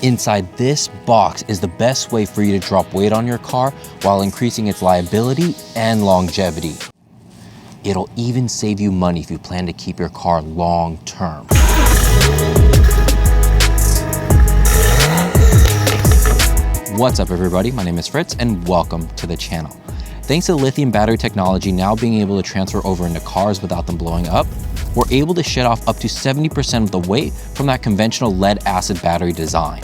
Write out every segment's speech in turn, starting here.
Inside this box is the best way for you to drop weight on your car while increasing its liability and longevity. It'll even save you money if you plan to keep your car long term. What's up everybody, my name is Fritz and welcome to the channel. Thanks to lithium battery technology now being able to transfer over into cars without them blowing up, we're able to shed off up to 70% of the weight from that conventional lead acid battery design.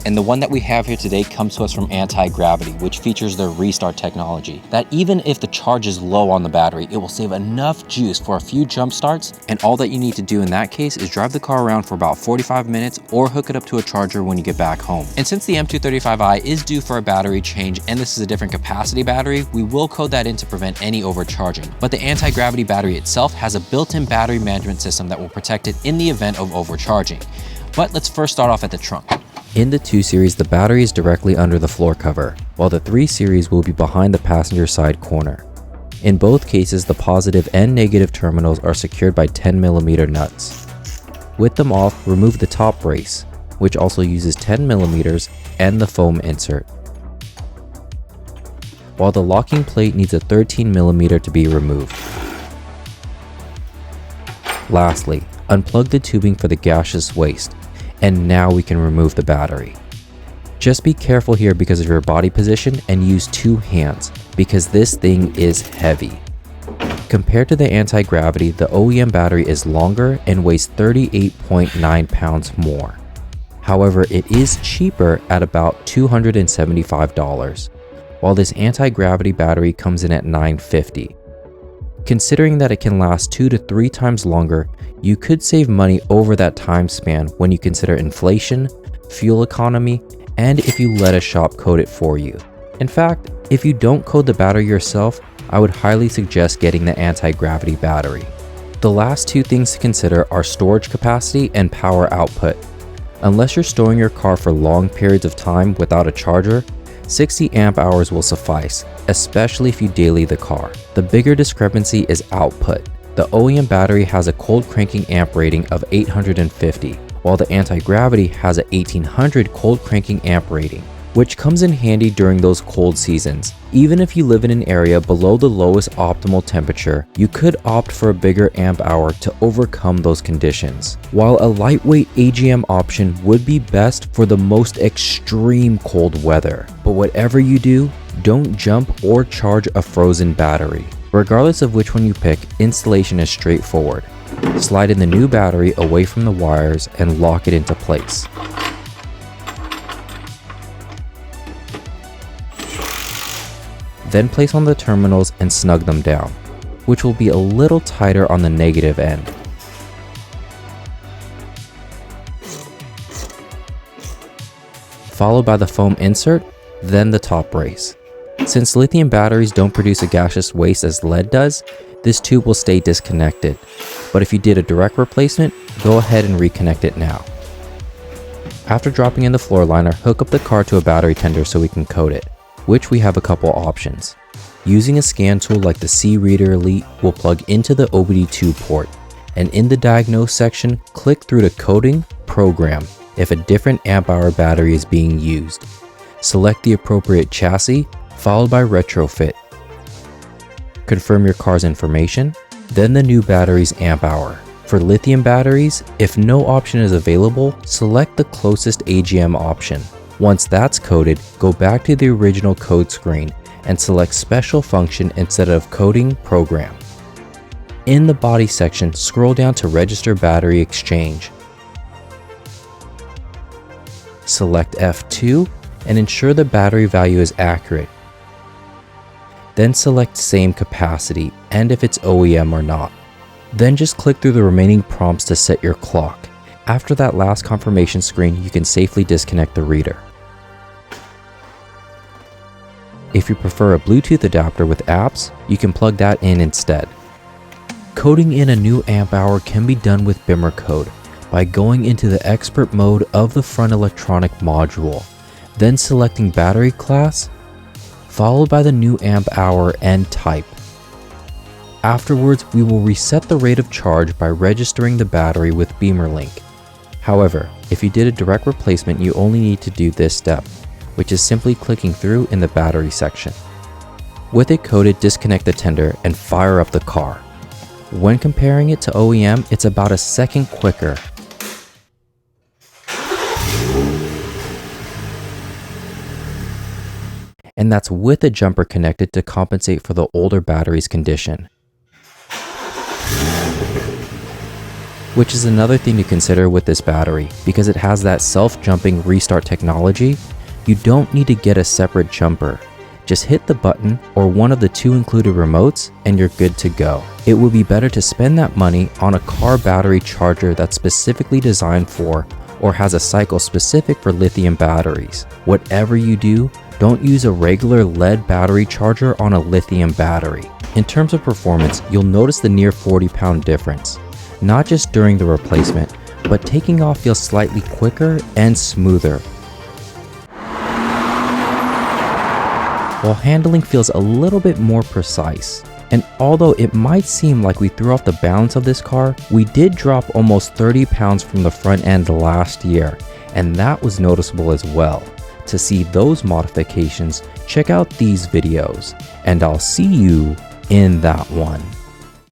And the one that we have here today comes to us from Antigravity, which features their restart technology, that even if the charge is low on the battery, it will save enough juice for a few jump starts, and all that you need to do in that case is drive the car around for about 45 minutes or hook it up to a charger when you get back home. And since the M235i is due for a battery change and this is a different capacity battery, we will code that in to prevent any overcharging. But the Antigravity battery itself has a built-in battery management system that will protect it in the event of overcharging. But let's first start off at the trunk. In the 2 Series, the battery is directly under the floor cover, while the 3 Series will be behind the passenger side corner. In both cases, the positive and negative terminals are secured by 10mm nuts. With them off, remove the top brace, which also uses 10mm, and the foam insert. While the locking plate needs a 13mm to be removed. Lastly, unplug the tubing for the gaseous waste. And now we can remove the battery. Just be careful here because of your body position and use 2 hands because this thing is heavy. Compared to the Antigravity, the OEM battery is longer and weighs 38.9 pounds more. However, it is cheaper at about $275, while this Antigravity battery comes in at $950. Considering that it can last 2 to 3 times longer, you could save money over that time span when you consider inflation, fuel economy, and if you let a shop code it for you. In fact, if you don't code the battery yourself, I would highly suggest getting the Antigravity battery. The last 2 things to consider are storage capacity and power output. Unless you're storing your car for long periods of time without a charger, 60 amp hours will suffice, especially if you daily the car. The bigger discrepancy is output. The OEM battery has a cold cranking amp rating of 850, while the Antigravity has a 1800 cold cranking amp rating, which comes in handy during those cold seasons. Even if you live in an area below the lowest optimal temperature, you could opt for a bigger amp hour to overcome those conditions. While a lightweight AGM option would be best for the most extreme cold weather. But whatever you do, don't jump or charge a frozen battery. Regardless of which one you pick, installation is straightforward. Slide in the new battery away from the wires and lock it into place. Then place on the terminals and snug them down, which will be a little tighter on the negative end. Followed by the foam insert, then the top brace. Since lithium batteries don't produce a gaseous waste as lead does, this tube will stay disconnected. But if you did a direct replacement, go ahead and reconnect it now. After dropping in the floor liner, hook up the car to a battery tender so we can code it, which we have a couple options. Using a scan tool like the C-Reader Elite will plug into the OBD2 port, and in the diagnose section, click through to coding program if a different amp hour battery is being used. Select the appropriate chassis, followed by retrofit. Confirm your car's information, then the new battery's amp hour. For lithium batteries, if no option is available, select the closest AGM option. Once that's coded, go back to the original code screen and select special function instead of coding program. In the body section, scroll down to register battery exchange. Select F2 and ensure the battery value is accurate. Then select same capacity and if it's OEM or not. Then just click through the remaining prompts to set your clock. After that last confirmation screen, you can safely disconnect the reader. If you prefer a Bluetooth adapter with apps, you can plug that in instead. Coding in a new amp hour can be done with bimmer code by going into the expert mode of the front electronic module, then selecting battery class, followed by the new amp hour and type. Afterwards, we will reset the rate of charge by registering the battery with bimmerlink. However, if you did a direct replacement, you only need to do this step, which is simply clicking through in the battery section. With it coated, disconnect the tender and fire up the car. When comparing it to OEM, it's about a second quicker. And that's with a jumper connected to compensate for the older battery's condition. Which is another thing to consider with this battery, because it has that self-jumping restart technology. You don't need to get a separate jumper. Just hit the button or one of the two included remotes and you're good to go. It would be better to spend that money on a car battery charger that's specifically designed for or has a cycle specific for lithium batteries. Whatever you do, don't use a regular lead battery charger on a lithium battery. In terms of performance, you'll notice the near 40-pound difference. Not just during the replacement, but taking off feels slightly quicker and smoother, while handling feels a little bit more precise. And although it might seem like we threw off the balance of this car, we did drop almost 30 pounds from the front end last year, and that was noticeable as well. To see those modifications, check out these videos, and I'll see you in that one.